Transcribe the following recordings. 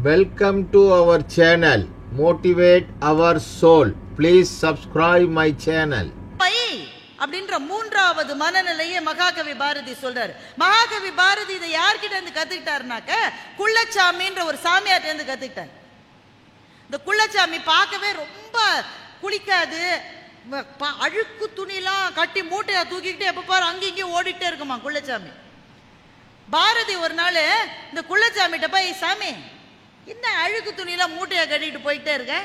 Welcome to our channel, Motivate Our Soul. Please subscribe my channel. அப்படின்ற மூன்றாவது மனநிலையை மகாகவி பாரதி சொல்றாரு. மகாகவி பாரதி இதை யார்கிட்ட இருந்து கத்துக்கிட்டாருனாக்க குள்ளச்சாமின்ற ஒரு சாமியார்ட்ட இருந்து கத்துக்கிட்டார். இந்த குள்ளச்சாமி பார்க்கவே ரொம்ப குளிக்காது, அழுக்கு துணிலாம் கட்டி மூட்டையா தூக்கிக்கிட்டு எப்ப பாரு அங்கேயும் ஓடிட்டே இருக்குமா குள்ளச்சாமி. பாரதி ஒரு நாள் இந்த குள்ளச்சாமிகிட்ட போய், சாமி என்ன அழுக்கு துணியெல்லாம் மூட்டையா கட்டிட்டு போயிட்டே இருக்க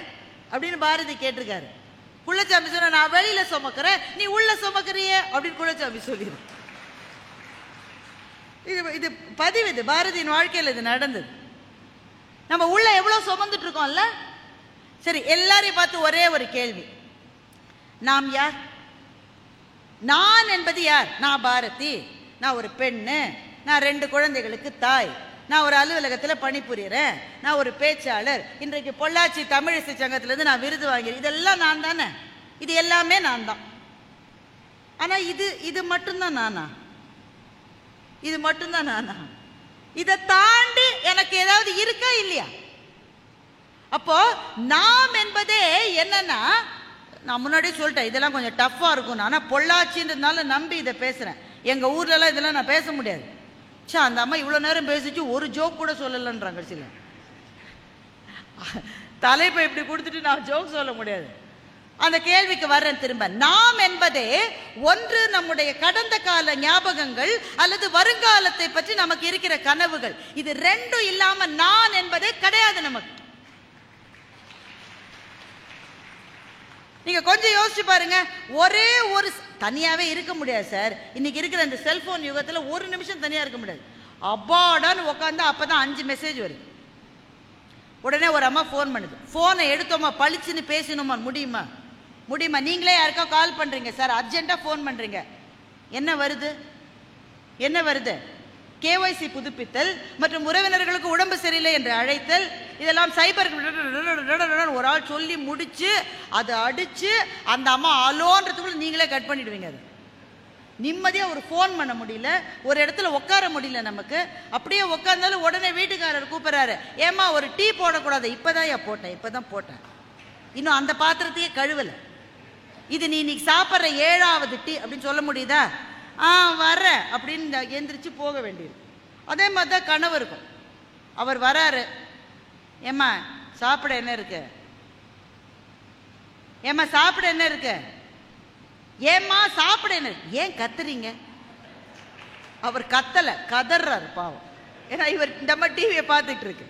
அப்படின்னு பாரதி கேட்டிருக்காரு. குள்ளச்சாமி சொன்ன, நான் வெளியில சுமக்கிறேன், நீ உள்ள சுமக்கிறிய அப்படின்னு குள்ளச்சாமி சொல்லிடு. இது பதிவு, இது பாரதியின் வாழ்க்கையில் இது நடந்தது. நம்ம உள்ள எவ்வளவு சுமந்துட்டு இருக்கோம்ல. சரி, எல்லாரையும் பார்த்து ஒரே ஒரு கேள்வி, நாம் யார்? நான் என்பது யார்? நான் பாரதி, நான் ஒரு பெண்ணு, நான் 2 குழந்தைகளுக்கு தாய், நான் ஒரு அலுவலகத்தில் பணிபுரியறேன், நான் ஒரு பேச்சாளர், இன்றைக்கு பொள்ளாச்சி தமிழிசை சங்கத்திலிருந்து நான் விருது வாங்கிறேன். இதெல்லாம் நான் தானே, இது எல்லாமே நான் தான். ஆனா இது மட்டும்தான் நானா? இது மட்டும்தான் நானா? இதை தாண்டி எனக்கு ஏதாவது இருக்கா இல்லையா? அப்போ நாம் என்பதே என்னன்னா, நான் முன்னாடியே சொல்லிட்டேன் இதெல்லாம் கொஞ்சம் டஃப்பா இருக்கும், ஆனா பொள்ளாச்சின்றதுனால நம்பி இதை பேசுறேன். எங்க ஊர்ல எல்லாம் இதெல்லாம் நான் பேச முடியாது. அந்த அம்மா இவ்வளவு நேரம் பேசிச்சு ஒரு ஜோக் கூட சொல்லலன்றாங்க. சில தலைப்பை இப்படி கொடுத்துட்டு நான் ஜோக் சொல்ல முடியாது. அந்த கேள்விக்கு வர்றேன் திரும்ப. நாம் என்பதே ஒன்று நம்முடைய கடந்த கால ஞாபகங்கள் அல்லது வருங்காலத்தை பற்றி நமக்கு இருக்கிற கனவுகள். இது ரெண்டும் இல்லாம நான் என்பதே கிடையாது நமக்கு. நீங்க கொஞ்சம் யோசிச்சு பாருங்க. ஒரே ஒரு தனியாவே இருக்க முடியாது சார். இன்னைக்கு இருக்கிற இந்த செல்போன் யுகத்துல ஒரு நிமிஷம் தனியா இருக்க முடியாது. அப்பாடான்னு உட்காந்து அப்பதான் 5 மெசேஜ் வருது. உடனே ஒரு அம்மா போன் பண்ணுது. போனை எடுத்தோமா பளிச்சுன்னு பேசணுமா? முடியுமா? முடியுமா? நீங்களே யாருக்கா கால் பண்றீங்க சார், அர்ஜென்ட்டா போன் பண்றீங்க, என்ன வருது? என்ன வருது? கேஒய்சி புதுப்பித்தல் மற்றும் உறவினர்களுக்கு உடம்பு சரியில்லை என்று அழைத்தல். இதெல்லாம் சைபர் ஒரு ஆள் சொல்லி முடிச்சு அதை அடிச்சு அந்த அம்மா அலோன்றதுக்குள்ள நீங்களே கட் பண்ணிடுவீங்க. அது நிம்மதியா ஒரு போன் பண்ண முடியல, ஒரு இடத்துல உட்கார முடியல நமக்கு. அப்படியே உட்கார்ந்தாலும் உடனே வீட்டுக்காரர் கூப்பிடுறாரு, ஏமா ஒரு டீ போடக்கூடாது? இப்பதான் போட்டேன், இன்னும் அந்த பாத்திரத்தையே கழுவல. இது நீ இன்னைக்கு சாப்பிட்ற 7வது டீ அப்படின்னு சொல்ல முடியுதா? வர்ற அப்படின்னு எந்திரிச்சு போக வேண்டியது. அதே மாதிரி தான் கணவருக்கும். அவர் வராரு, ஏம்மா சாப்பிட என்ன இருக்கு? ஏம்மா சாப்பிட என்ன இருக்கு? ஏம்மா சாப்பிட என்ன? ஏன் கத்துறீங்க? அவர் கத்தல, கதறாரு பாவம். ஏன்னா இவர் நம்ம டிவியை பார்த்துட்டு இருக்கு.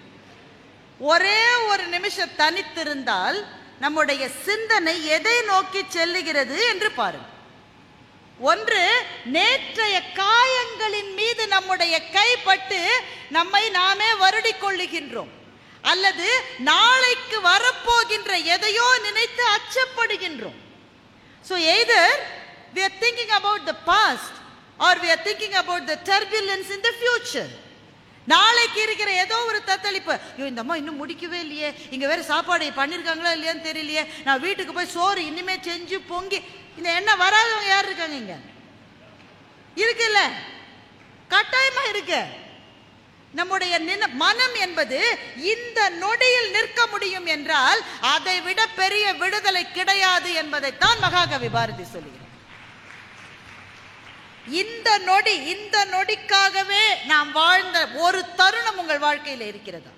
ஒரே ஒரு நிமிஷம் தனித்திருந்தால் நம்முடைய சிந்தனை எதை நோக்கி செல்லுகிறது என்று பாருங்க. ஒன்று, நேற்றைய காயங்களின் மீது நம்முடைய கைப்பட்டு நம்மை நாமே வருடிக் கொள்ளுகின்றோம், அல்லது நாளைக்கு வரப்போகின்ற எதையோ நினைத்து அச்சப்படுகின்றோம். So either we are thinking about the past or we are thinking about the turbulence in the future. நாளைக்கு இருக்கிற ஏதோ ஒரு தத்தளிப்பு, இந்த அம்மா இன்னும் முடிக்கவே இல்லையே, இங்க வேற சாப்பாடு பண்ணிருக்காங்களா இல்லையான்னு தெரியலையே, நான் வீட்டுக்கு போய் சோறு இனிமே செஞ்சு பொங்கி. இந்த எண்ணம் வராதவங்க யார் இருக்காங்க? இங்க இருக்குல்ல, கட்டாயமா இருக்கு. நம்முடைய மனம் என்பது இந்த நொடியில் நிற்க முடியும் என்றால் அதை விட பெரிய விடுதலை கிடையாது என்பதைத்தான் மகாகவி பாரதி சொல்லுகிறார். இந்த நொடிக்காகவே நாம் வாழ்ந்த ஒரு தருணம் உங்கள் வாழ்க்கையில் இருக்கிறதா?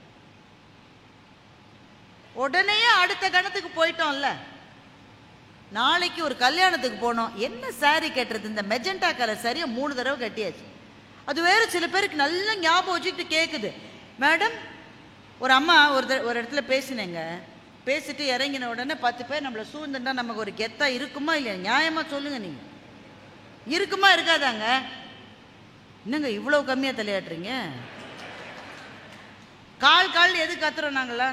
உடனே அடுத்த கணத்துக்கு போயிட்டோம்ல. நாளைக்கு ஒரு கல்யாணத்துக்கு போனோம், என்ன சாரி கட்டுறது? இந்த மெஜெண்டா கலர் சரியா 3 தடவை கட்டியாச்சு. அது வேற சில பேருக்கு நல்ல ஞாபகம் வச்சுக்கிட்டு கேட்குது. மேடம், ஒரு அம்மா ஒரு இடத்துல பேசினேங்க, பேசிட்டு இறங்கின உடனே 10 பேர் நம்மளை சூழ்ந்துட்டா நமக்கு ஒரு கெத்தா இருக்குமா இல்லையா? நியாயமா சொல்லுங்க, நீங்க இருக்குமா இருக்காதாங்க? என்னங்க இவ்வளவு கம்மியா தலையாட்டுறீங்க? கால் எது கத்துறோம் நாங்களா?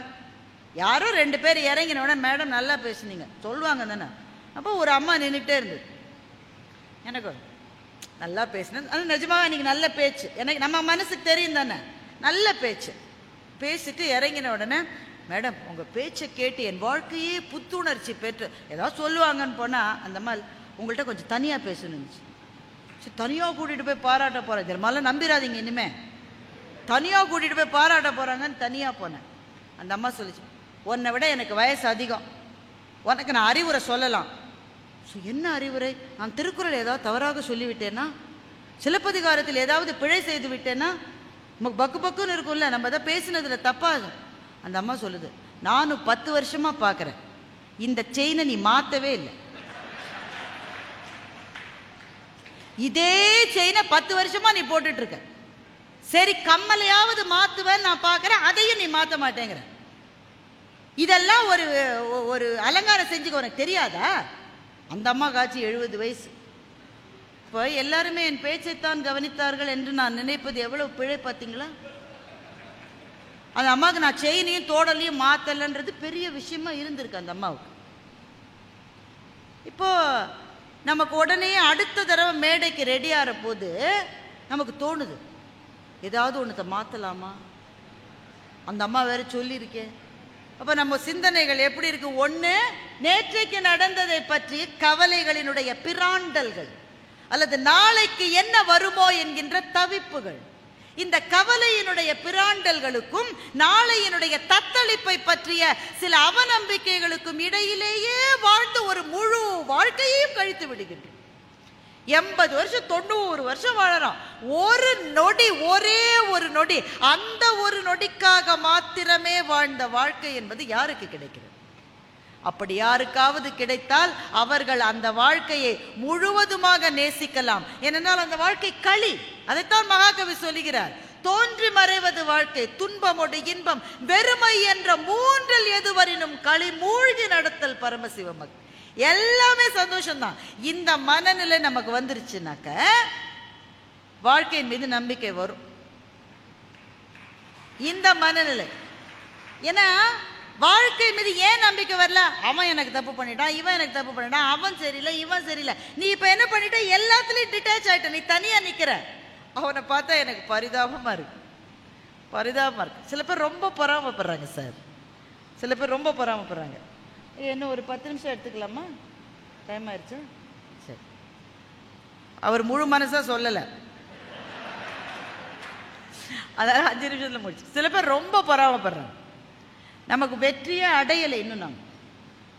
யாரோ 2 பேர் இறங்கின உடனே மேடம் நல்லா பேசுனீங்க சொல்லுவாங்க தானே. அப்போ ஒரு அம்மா நின்றுட்டே இருந்து, எனக்கு நல்லா பேசினேன், அது நிஜமாக இன்னைக்கு நல்ல பேச்சு, எனக்கு நம்ம மனசுக்கு தெரியும் தானே, நல்ல பேச்சு. பேசிட்டு இறங்கின உடனே, மேடம் உங்கள் பேச்சை கேட்டு என் வாழ்க்கையே புத்துணர்ச்சி பெற்று ஏதாவது சொல்லுவாங்கன்னு போனால், அந்த மாதிரி உங்கள்கிட்ட கொஞ்சம் தனியாக பேசணுச்சு. சரி, தனியாக கூட்டிகிட்டு போய் பாராட்ட போகிறேன், இதெல்லாம் நம்பிடாதீங்க, இனிமேல் தனியாக கூட்டிகிட்டு போய் பாராட்ட போகிறாங்கன்னு தனியாக போனேன். அந்த அம்மா சொல்லிச்சு, உன்னை விட எனக்கு வயசு அதிகம், உனக்கு நான் அறிவுரை சொல்லலாம். என்ன அறிவுரை? நான் திருக்குறள் ஏதாவது தவறாக சொல்லிவிட்டேன்னா, சிலப்பதிகாரத்தில் ஏதாவது பிழை செய்து விட்டேன்னா நமக்கு பக்கு பக்குன்னு இருக்கும்ல, நம்ம எதாவது பேசினதுல தப்பாக. அந்த அம்மா சொல்லுது, நானும் 10 வருஷமா பார்க்குறேன், இந்த செயினை நீ மாற்றவே இல்லை. இதே செயினை 10 வருஷமா நீ போட்டுட்டு இருக்க. சரி, கம்மலையாவது மாத்துவேன்னு நான் பார்க்குறேன், அதையும் நீ மாற்ற மாட்டேங்கிற. இதெல்லாம் ஒரு அலங்காரம் செஞ்சுக்க உனக்கு தெரியாதா? அந்த அம்மா காட்சி 70 வயசு. இப்போ எல்லாருமே என் பேச்சைத்தான் கவனித்தார்கள் என்று நான் நினைப்பது எவ்வளவு பிழை பார்த்தீங்களா? அந்த அம்மாவுக்கு நான் செயினையும் தோடலையும் மாத்தலன்றது பெரிய விஷயமா இருந்திருக்கு அந்த அம்மாவுக்கு. இப்போ நமக்கு உடனே அடுத்த தடவை மேடைக்கு ரெடி ஆகிற போது நமக்கு தோணுது, ஏதாவது ஒன்றத்தை மாற்றலாமா? அந்த அம்மா வேற சொல்லியிருக்கேன். அப்போ நம்ம சிந்தனைகள் எப்படி இருக்கு? ஒன்று, நேற்றைக்கு நடந்ததை பற்றி கவலைகளினுடைய பிராண்டல்கள், அல்லது நாளைக்கு என்ன வருமோ என்கின்ற தவிப்புகள். இந்த கவலையினுடைய பிராண்டல்களுக்கும் நாளையினுடைய தத்தளிப்பை பற்றிய சில அவநம்பிக்கைகளுக்கும் இடையிலேயே வாழ்ந்து ஒரு முழு வாழ்க்கையையும் கழித்து விடுகின்றோம். 80 வருஷம் 90 வருஷம் வாழறோம். ஒரு நொடி, ஒரே ஒரு நொடி, அந்த ஒரு நொடிக்காக மாத்திரமே வாழ்ந்த வாழ்க்கை என்பது யாருக்கு கிடைக்கிறது? அப்படி யாருக்காவது கிடைத்தால் அவர்கள் அந்த வாழ்க்கையை முழுவதுமாக நேசிக்கலாம். ஏனென்றால் அந்த வாழ்க்கை களி. அதைத்தான் மகாகவி சொல்லுகிறார், தோன்றி மறைவது வாழ்க்கை, துன்பமோடு இன்பம் வெறுமை என்ற மூன்றில் எதுவரினும் களி மூழ்கி நடத்தல் பரமசிவமக். எல்லாமே சந்தோஷம்தான். இந்த மனநிலை நமக்கு வந்துருச்சுனாக்க வாழ்க்கையின் மீது நம்பிக்கை வரும். இந்த மனநிலை. ஏன்னா வாழ்க்கை மீது ஏன் நம்பிக்கை வரல? அவன் எனக்கு தப்பு பண்ணிட்டான், இவன் எனக்கு தப்பு பண்ணிட்டான், அவன் சரியில்லை, இவன் சரியில்லை. நீ இப்ப என்ன பண்ணிட்ட? எல்லாத்துலயும் டிட்டாச் ஆயிட்ட, நீ தனியா நிக்கிற. அவனை பார்த்தா எனக்கு பரிதாபமா இருக்கு, பரிதாபமா இருக்கு. சில பேர் ரொம்ப பொறாமப்படுறாங்க சார், சில பேர் ரொம்ப பொறாமப்படுறாங்க. என்ன ஒரு 10 நிமிஷம் எடுத்துக்கலாமா? டைம் ஆயிடுச்சு. சரி, அவர் முழு மனசா சொல்லலை, அதாவது 5 நிமிஷத்துல முடிச்சு. சில பேர் ரொம்ப பொறாமப்படுறாங்க. நமக்கு வெற்றியே அடையலை. இன்னும்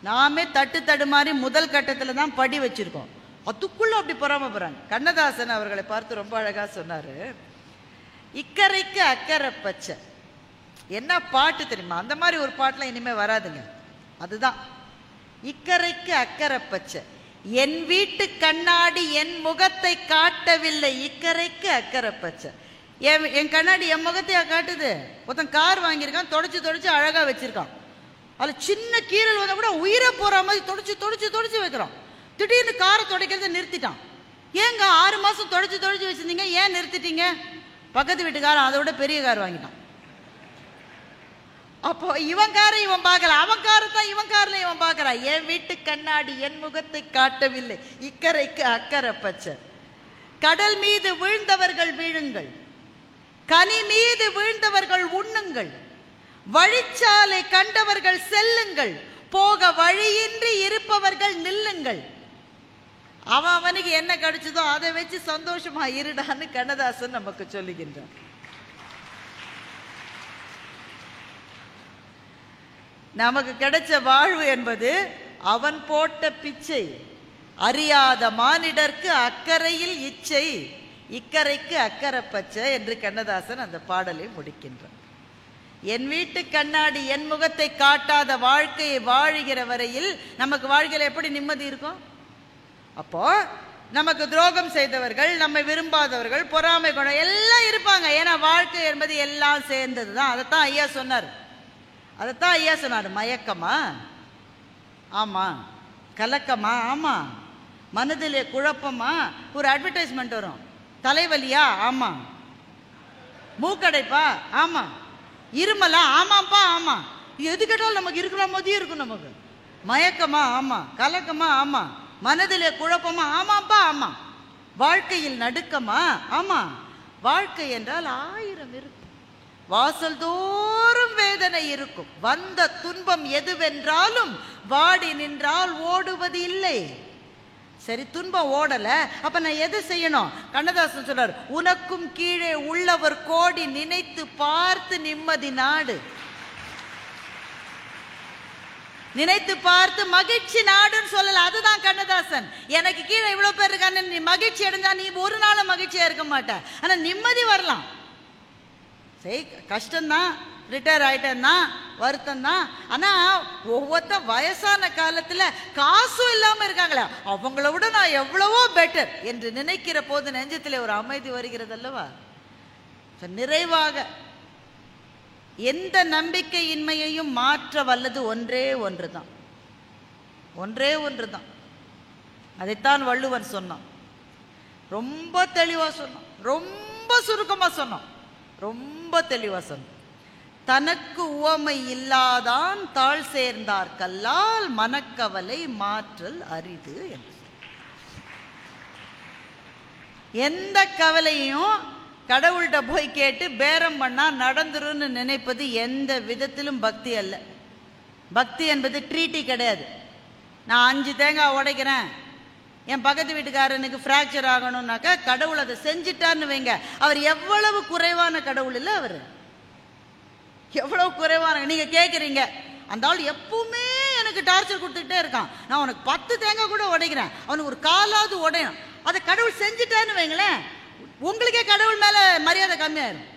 நாமே தட்டு தடுமாறி முதல் கட்டத்தில் தான் படி வச்சிருக்கோம், அதுக்குள்ள அப்படி பொறாமப்படுறாங்க. கண்ணதாசன் அவர்களை பார்த்து ரொம்ப அழகா சொன்னாரு, இக்கரைக்கு அக்கறை பச்சை. என்ன பாட்டு தெரியுமா? அந்த மாதிரி ஒரு பாட்டுலாம் இனிமே வராதுங்க. அதுதான் இக்கரைக்கு அக்கறை பச்சை. என் வீட்டு கண்ணாடி என் முகத்தை காட்டவில்லை, இக்கரைக்கு அக்கறை பச்சை. என் கண்ணாடி என் முகத்தையா காட்டுது? ஒருத்தன் கார் வாங்கியிருக்கான், தொடச்சு தொடச்சு அழகா வச்சிருக்கான், அதில் சின்ன கீரல் வந்தால் கூட உயிரை போற மாதிரி தொடச்சு தொடச்சு தொடச்சு வைக்கிறான். திடீர்னு காரை துடைக்கிறத நிறுத்திட்டான். ஏங்க 6 மாசம் தொடச்சு தொடச்சு வச்சிருந்தீங்க, ஏன் நிறுத்திட்டீங்க? பக்கத்து வீட்டுக்காரன் அதை விட பெரிய கார் வாங்கிட்டான். அப்போ இவன் காரை இவன் பார்க்கல, அவன் காரை தான் இவன் காரில் இவன் பார்க்கறான். என் வீட்டு கண்ணாடி என் முகத்தை காட்டவில்லை, இக்கரைக்கு அக்கறை பச்சை. கடல் மீது வீழ்ந்தவர்கள் வீழுங்கள், கனி மீது வீழ்ந்தவர்கள் உண்ணுங்கள், வழிச்சாலை கண்டவர்கள் செல்லுங்கள், போக வழியின்றி இருப்பவர்கள் நில்லுங்கள். அவனுக்கு என்ன கிடைச்சதோ அதை வச்சு சந்தோஷமா இருடான்னு கண்ணதாசன் நமக்கு சொல்லுகின்றான். நமக்கு கிடைச்ச வாழ்வு என்பது அவன் போட்ட பிச்சை. அறியாத மானிடர்க்கு அக்கறையில் இச்சை, இக்கரைக்கு அக்கறை பச்சை என்று கண்ணதாசன் அந்த பாடலை முடிக்கின்றான். என் வீட்டு கண்ணாடி என் முகத்தை காட்டாத வாழ்க்கையை வாழுகிற வரையில் நமக்கு வாழ்க்கையில் எப்படி நிம்மதி இருக்கும்? அப்போ நமக்கு துரோகம் செய்தவர்கள், நம்மை விரும்பாதவர்கள், பொறாமை குணம் எல்லாம் இருப்பாங்க. ஏன்னா வாழ்க்கை என்பது எல்லாம் சேர்ந்தது தான். அதைத்தான் ஐயா சொன்னார், அதைத்தான் ஐயா சொன்னார். மயக்கமா? ஆமா. கலக்கமா? ஆமா. மனதிலே குழப்பமா? ஒரு அட்வர்டைஸ்மெண்ட் வரும். தலைவலியா? ஆமா. மூக்கடைப்பா? ஆமா. இருமலா? ஆமாப்பா. ஆமா. எது கேட்டாலும் நமக்கு இருக்கிற மாதிரியே இருக்கும். நமக்கு மயக்கமா? ஆமா. கலக்கமா? ஆமா. மனதிலே குழப்பமா? ஆமாப்பா. ஆமா. வாழ்க்கையில் நடுக்கமா? ஆமா. வாழ்க்கை என்றால் 1000 இருக்கும், வாசல் தோறும் வேதனை இருக்கும். வந்த துன்பம் எதுவென்றாலும் வாடி நின்றால் ஓடுவது இல்லை. சரி, துன்பம் ஓடல, அப்ப நான் எது செய்யணும்? கண்ணதாசன் சொல்றார், உனக்கும் கீழே உள்ளவர் கோடி, நினைத்து பார்த்து நிம்மதி நாடு. நினைத்து பார்த்து மகிழ்ச்சி நாடுன்னு சொல்லல. அதுதான் கண்ணதாசன். எனக்கு கீழே இவ்வளவு பேர் இருக்கான்னு நீ மகிழ்ச்சி அடைஞ்சா நீ ஒரு நாள் மகிழ்ச்சியா இருக்க மாட்ட. ஆனா நிம்மதி வரலாம். சரி, கஷ்டம்தான், ரிட்டையர் ஆயிட்டேன்னா வருத்தம் தான். ஆனா ஒவ்வொருத்த வயசான காலத்துல காசும் இல்லாம இருக்காங்களே, அவங்கள விட நான் எவ்வளவோ பெட்டர் என்று நினைக்கிற போது நெஞ்சத்திலே ஒரு அமைதி வருகிறது அல்லவா? நிறைவாக எந்த நம்பிக்கையின்மையையும் மாற்ற வல்லது ஒன்றே ஒன்றுதான், ஒன்றே ஒன்றுதான். அதைத்தான் வள்ளுவர் சொன்னான். ரொம்ப தெளிவா சொன்னான், ரொம்ப சுருக்கமா சொன்னான், ரொம்ப தெளிவா சொன்னான். தனக்கு உவமை இல்லாதான் தாழ் சேர்ந்தார் கல்லால் மனக்கவலை மாற்றல் அரிது என்று. எந்த கவலையும் கடவுள்கிட்ட போய் கேட்டு பேரம் பண்ணா நடந்துருன்னு நினைப்பது எந்த விதத்திலும் பக்தி அல்ல. பக்தி என்பது ட்ரீட்டி கிடையாது. நான் 5 தேங்காய் உடைக்கிறேன், என் பக்கத்து வீட்டுக்காரனுக்கு ஃப்ராக்சர் ஆகணும்னாக்கா கடவுள் அதை செஞ்சிட்டான்னு வைங்க. அவர் எவ்வளவு குறைவான கடவுள் இல்லை, அவர் எவ்வளவு குறைவான. நீங்க கேட்குறீங்க, அந்த ஆள் எப்பவுமே எனக்கு டார்ச்சர் கொடுத்துக்கிட்டே இருக்கான், நான் உனக்கு 10 தேங்காய் கூட உடைக்கிறேன், அவனுக்கு ஒரு காலாவது உடையும், அதை கடவுள் செஞ்சுட்டான்னு வைங்களேன், உங்களுக்கே கடவுள் மேல மரியாதை கம்மியாயிரும்.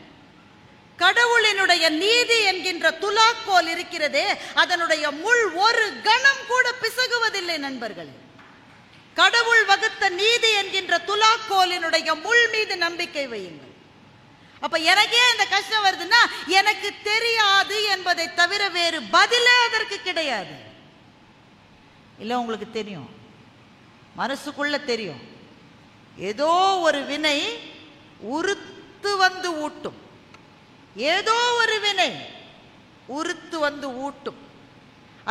கடவுளினுடைய நீதி என்கின்ற துலாக்கோல் இருக்கிறதே, அதனுடைய முள் ஒரு கணம் கூட பிசகுவதில்லை நண்பர்கள். கடவுள் வகுத்த நீதி என்கின்ற துலாக்கோலினுடைய முள் மீது நம்பிக்கை வையுங்கள். அப்ப எனக்கே இந்த கஷ்டம் வருதுன்னா எனக்கு தெரியாது என்பதை தவிர வேறு பதிலே அதற்கு கிடையாது. இல்ல உங்களுக்கு தெரியும், மனசுக்குள்ள தெரியும், ஏதோ ஒரு வினை உறுத்து வந்து ஊட்டும், ஏதோ ஒரு வினை உறுத்து வந்து ஊட்டும்.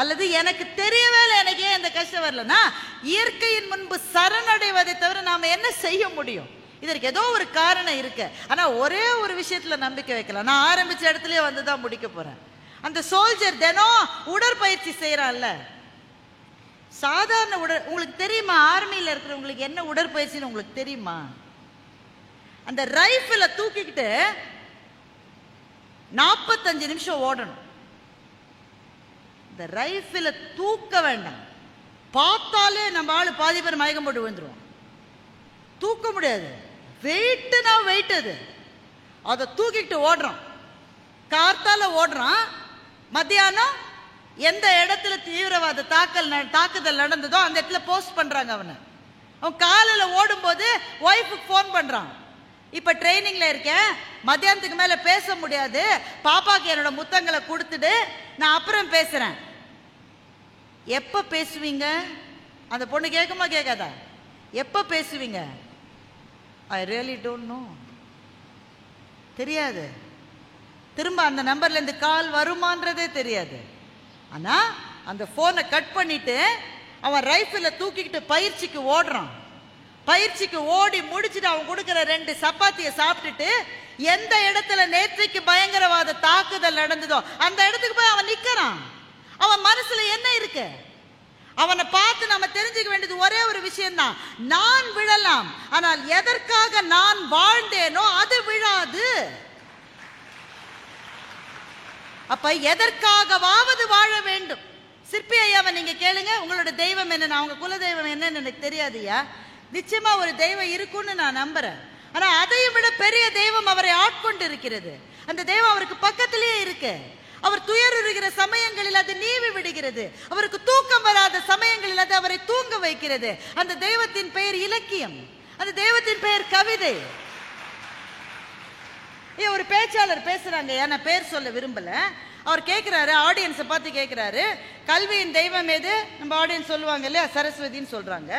அல்லது எனக்கு தெரியவே இல்லை, எனக்கே இந்த கஷ்டம் வரலன்னா இயற்கையின் முன்பு சரணடைவதை தவிர நாம என்ன செய்ய முடியும்? இதற்கு ஏதோ ஒரு காரணம் இருக்கு. ஆனா ஒரே ஒரு விஷயத்துல நம்பிக்கை வைக்கலாம். நான் ஆரம்பிச்ச இடத்துலயே வந்துதான் முடிக்க போறேன். அந்த சோல்ஜர் தினம் உடற்பயிற்சி செய்யறான்ல, சாதாரண உங்களுக்கு தெரியுமா? ஆர்மியில இருக்கிறவங்களுக்கு என்ன உடற்பயிற்சின்னு உங்களுக்கு தெரியுமா? அந்த ரைஃபிள தூக்கிக்கிட்டு 45 நிமிஷம் ஓடணும். இந்த ரைஃபிள தூக்க வேண்டாம், பார்த்தாலே நம்ம ஆளு பாதி பேர் மயக்கம் போட்டு விழுந்துருவோம். தூக்க முடியாது, வெயிட்னா வெயிட். அது அதை தூக்கிட்டு ஓடுறான், கார்த்தால ஓடுறான். மத்தியானம் எந்த இடத்துல தீவிரவாத தாக்குதல் நடந்ததோ அந்த இடத்துல போஸ்ட் பண்றாங்க அவனை. அவன் காலையில் ஓடும்போது ஒய்ஃபுக்கு ஃபோன் பண்றான், இப்ப ட்ரைனிங்ல இருக்கேன், மத்தியானத்துக்கு மேல பேச முடியாது, பாப்பாக்கு என்னோட முத்தங்களை கொடுத்துட்டு நான் அப்புறம் பேசுறேன். எப்ப பேசுவீங்க? அந்த பொண்ணு கேட்குமா கேட்காதா? எப்ப பேசுவீங்க? ஐ ரியலி டோன்ட் நோ, தெரியாது. திரும்ப அந்த நம்பர்ல இருந்து கால் வருமானதே தெரியாது. ஆனா அந்த போனை கட் பண்ணிட்டு அவன் ரைஃபிள தூக்கிக்கிட்டு பயிற்சிக்கு ஓடுறான். பயிற்சிக்கு ஓடி முடிச்சுட்டு அவன் கொடுக்கிற 2 சப்பாத்தியை சாப்பிட்டுட்டு எந்த இடத்துல நேற்றைக்கு பயங்கரவாத தாக்குதல் நடந்ததோ அந்த இடத்துக்கு போய் அவன் நிக்கிறான். அவன் மனசுல என்ன இருக்கு? அவனை பார்த்து நம்ம தெரிஞ்சுக்க வேண்டியது ஒரே ஒரு விஷயம்தான், நான் விழலாம், ஆனால் எதற்காக நான் வாழ்ந்தேனோ அது விழாது. அப்ப எதற்காகவாவது வாழ வேண்டும். சிற்பி ஐயாவை நீங்க கேளுங்க, உங்களோட தெய்வம் என்ன? அவங்க குல தெய்வம் என்னன்னு எனக்கு தெரியாதுயா. நிச்சயமா ஒரு தெய்வம் இருக்குன்னு நான் நம்புறேன். ஆனா அதையும் விட பெரிய தெய்வம் அவரை ஆட்கொண்டு இருக்கிறது. அந்த தெய்வம் அவருக்கு பக்கத்திலேயே இருக்கு. அவர் துயருகிற சமயங்களில் அது நீவி விடுகிறது, அவருக்கு தூக்கம் வராத சமயங்களில் அது அவரை தூங்க வைக்கிறது. அந்த தெய்வத்தின் பெயர் இலக்கியம், அந்த தெய்வத்தின் பெயர் கவிதை. ஒரு பேச்சாளர் பேசுறாங்க, நான் பேர் சொல்ல விரும்பல. அவர் கேட்கிறாரு, ஆடியன்ஸை பார்த்து கேட்கிறாரு, கல்வியின் தெய்வம் எது? நம்ம ஆடியன்ஸ் சொல்லுவாங்க இல்லையா, சரஸ்வதின்னு சொல்றாங்க.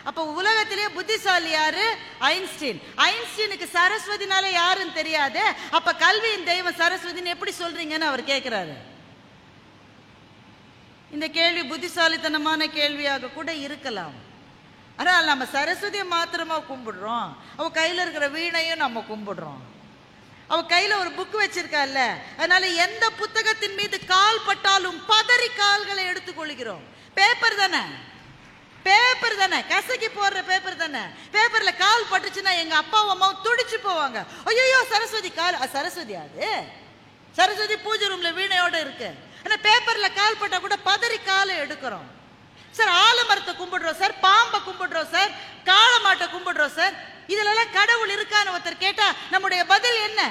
அப்போ உலகத்திலேயே புத்திசாலி யாரு? ஐன்ஸ்டீன். ஐன்ஸ்டீனுக்கு சரஸ்வதினால யாருன்னு தெரியாது, அப்ப கல்வியின் தெய்வம் சரஸ்வதின்னு எப்படி சொல்றீங்கன்னு அவர் கேட்கிறாரு. இந்த கேள்வி புத்திசாலித்தனமான கேள்வியாக கூட இருக்கலாம். ஆனால் நம்ம சரஸ்வதியை மாத்திரமா கும்பிடுறோம், அவ கையில இருக்கிற வீணையும் நம்ம கும்பிடுறோம். அவ கையில ஒரு புக் வச்சிருக்கால, அதனால எந்த புத்தகத்தின் மீது கால் பட்டாலும் பதறி கால்களை எடுத்துக்கொள்கிறோம். பேப்பர் தானே, பேப்பர் தானே, கசக்கி போடுற பேப்பர் தானே. பேப்பர்ல கால் பட்டுச்சுன்னா எங்க அப்பா அம்மாவும் துடிச்சு போவாங்க, ஐயோ சரஸ்வதி கால். சரஸ்வதி அது சரஸ்வதி பூஜை ரூம்ல வீணையோட இருக்கு. ஆனா பேப்பர்ல கால் பட்டா கூட பதறி காலை எடுக்கிறோம். சார் ஆலமரத்தை கும்பிடுறோம் சார், பாம்பை கும்பிடுறோம் சார், காளமாட்டை கும்பிடுறோம் சார். இதுல எல்லாம் கடவுள் இருக்கான்னு ஒருத்தர் கேட்டா நம்முடைய பதில் என்ன?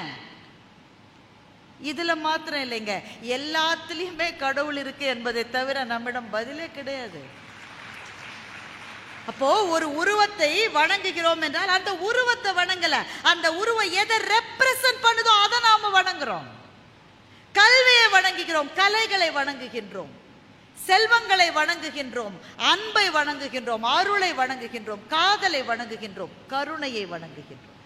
இதுல மாத்திரம் இல்லைங்க, எல்லாத்துலயுமே கடவுள் இருக்கு என்பதை தவிர நம்மிடம் பதிலே கிடையாது. அப்போ ஒரு உருவத்தை வணங்குகிறோம் என்றால் அந்த உருவத்தை வணங்கல, அந்த உருவம் எதை ரெப்ரசன்ட் பண்ணுதோ அதை நாம வணங்குறோம். கல்வியை வணங்குகிறோம், கலைகளை வணங்குகின்றோம், செல்வங்களை வணங்குகின்றோம், அன்பை வணங்குகின்றோம், அருளை வணங்குகின்றோம், காதலை வணங்குகின்றோம், கருணையை வணங்குகின்றோம்.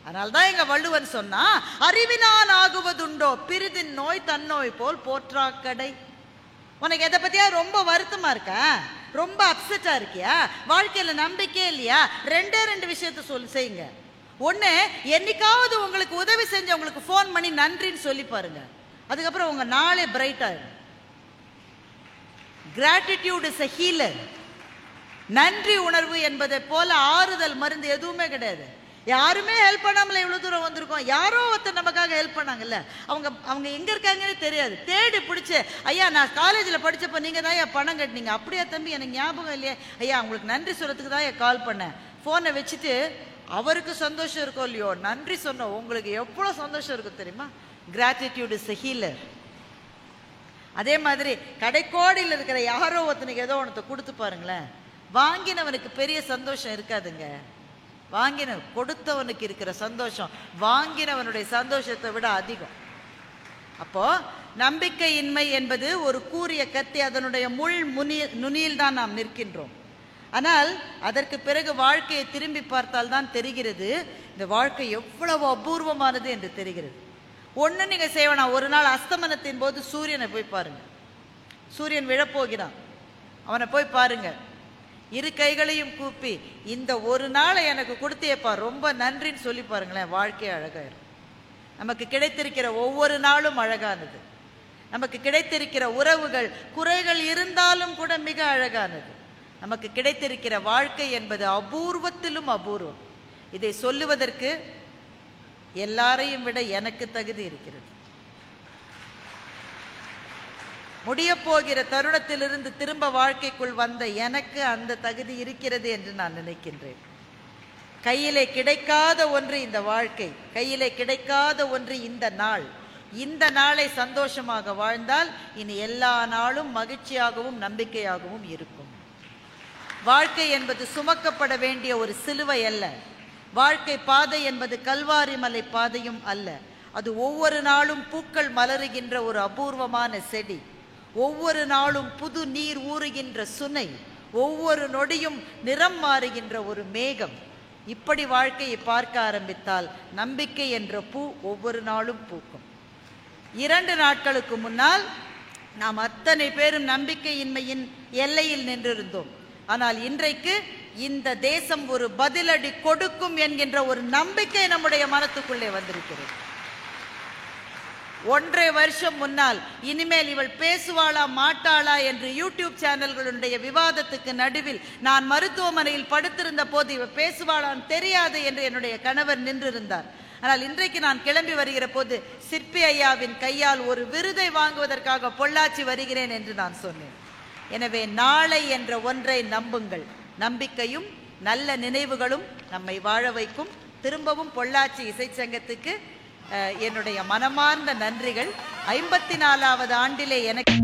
அதனால்தான் எங்க வள்ளுவன் சொன்னா, அறிவினான் ஆகுவதுண்டோ பிரிதின் நோய் தன்னோய் போல் போற்றாக்கடை. உனக்கு எதை பத்தியா ரொம்ப வருத்தமா இருக்கா, ரொம்ப அப்செட்டா இருக்கியா, வாழ்க்கையில நம்பிக்கையே இல்லையா, ரெண்டே ரெண்டு விஷயத்த செய்யுங்க. ஒண்ணு, என்னைக்காவது உங்களுக்கு உதவி செஞ்சவங்களுக்கு போன் பண்ணி நன்றின்னு சொல்லி பாருங்க. அதுக்கப்புறம் உங்க நாளே பிரைட் ஆயிடும். Gratitude is a healer. நன்றி உணர்வு என்பதை போல ஆறுதல் மருந்து எதுவுமே கிடையாது. யாருமே ஹெல்ப் பண்ணாமல இவ்வளவு தூரம் வந்திருக்கோம். யாரோ ஒருத்தர் நமக்காக ஹெல்ப் பண்ணாங்கல்ல, அவங்க எங்க இருக்காங்கன்னு தெரியாது, தேடி பிடிச்சு, ஐயா நான் காலேஜில் படிச்சப்போ நீங்க தான் பணம் கட்டினீங்க. அப்படியா தம்பி, எனக்கு ஞாபகம் இல்லையா, ஐயா உங்களுக்கு நன்றி சொல்றதுக்கு தான் கால் பண்ணேன். போனை வச்சுட்டு அவருக்கு சந்தோஷம் இருக்கோ இல்லையோ, நன்றி சொன்ன உங்களுக்கு எவ்வளவு சந்தோஷம் இருக்கும் தெரியுமா? Gratitude is a healer. அதே மாதிரி கடைக்கோடியில் இருக்கிற யாரோ ஒருத்தனுக்கு ஏதோ ஒன்றத்தை கொடுத்து பாருங்களேன், வாங்கினவனுக்கு பெரிய சந்தோஷம் இருக்காதுங்க. கொடுத்தவனுக்கு இருக்கிற சந்தோஷம் வாங்கினவனுடைய சந்தோஷத்தை விட அதிகம். அப்போ நம்பிக்கையின்மை என்பது ஒரு கூரிய கத்தி, அதனுடைய முள் நுனியில் தான் நாம் நிற்கின்றோம். ஆனால் அதற்கு பிறகு வாழ்க்கையை திரும்பி பார்த்தால் தான் தெரிகிறது இந்த வாழ்க்கை எவ்வளவு அபூர்வமானது என்று தெரிகிறது. ஒண்ணு நீங்க செய்வனா, ஒரு நாள் அஸ்தமனத்தின் போது சூரியனை போய் பாருங்க. சூரியன் விழப்போகிறான், அவனை போய் பாருங்க. இரு கைகளையும் கூப்பி இந்த ஒரு நாளை எனக்கு கொடுத்தியப்பா ரொம்ப நன்றின்னு சொல்லி பாருங்களேன், வாழ்க்கை அழகாயிரும். நமக்கு கிடைத்திருக்கிற ஒவ்வொரு நாளும் அழகானது. நமக்கு கிடைத்திருக்கிற உறவுகள் குறைகள் இருந்தாலும் கூட மிக அழகானது. நமக்கு கிடைத்திருக்கிற வாழ்க்கை என்பது அபூர்வத்திலும் அபூர்வம். இதை சொல்லுவதற்கு எல்லாரையும் விட எனக்கு தகுதி இருக்கிறது. முடிய போகிற தருணத்திலிருந்து திரும்ப வாழ்க்கைக்குள் வந்த எனக்கு அந்த தகுதி இருக்கிறது என்று நான் நினைக்கின்றேன். கையிலே கிடைக்காத ஒன்று இந்த வாழ்க்கை, கையிலே கிடைக்காத ஒன்று இந்த நாள். இந்த நாளை சந்தோஷமாக வாழ்ந்தால் இனி எல்லா நாளும் மகிழ்ச்சியாகவும் நம்பிக்கையாகவும் இருக்கும். வாழ்க்கை என்பது சுமக்கப்பட வேண்டிய ஒரு சிலுவை அல்ல. வாழ்க்கை பாதை என்பது கல்வாரி மலை பாதையும் அல்ல. அது ஒவ்வொரு நாளும் பூக்கள் மலருகின்ற ஒரு அபூர்வமான செடி, ஒவ்வொரு நாளும் புது நீர் ஊறுகின்ற சுனை, ஒவ்வொரு நொடியும் நிறம் மாறுகின்ற ஒரு மேகம். இப்படி வாழ்க்கையை பார்க்க ஆரம்பித்தால் நம்பிக்கை என்ற பூ ஒவ்வொரு நாளும் பூக்கும். 2 நாட்களுக்கு முன்னால் நாம் அத்தனை பேரும் நம்பிக்கையின்மையின் எல்லையில் நின்றிருந்தோம். ஆனால் இன்றைக்கு இந்த தேசம் ஒரு பதிலடி கொடுக்கும் என்கின்ற ஒரு நம்பிக்கை நம்முடைய மனத்துக்குள்ளே வந்திருக்கிறது. 1.5 வருஷம் முன்னால் இனிமேல் இவள் பேசுவாளா மாட்டாளா என்று யூடியூப் சேனல்களுடைய விவாதத்துக்கு நடுவில் நான் மருத்துவமனையில் படுத்திருந்த போது இவள் பேசுவாளான்னு தெரியாது என்று என்னுடைய கணவர் நின்றிருந்தார். ஆனால் இன்றைக்கு நான் கிளம்பி வருகிற போது சிற்பி ஐயாவின் கையால் ஒரு விருதை வாங்குவதற்காக பொள்ளாச்சி வருகிறேன் என்று நான் சொன்னேன். எனவே நாளை என்ற ஒன்றை நம்புங்கள். நம்பிக்கையும் நல்ல நினைவுகளும் நம்மை வாழ வைக்கும். திரும்பவும் பொள்ளாச்சி இசைச்சங்கத்துக்கு என்னுடைய மனமார்ந்த நன்றிகள். 54வது ஆண்டிலே எனக்கு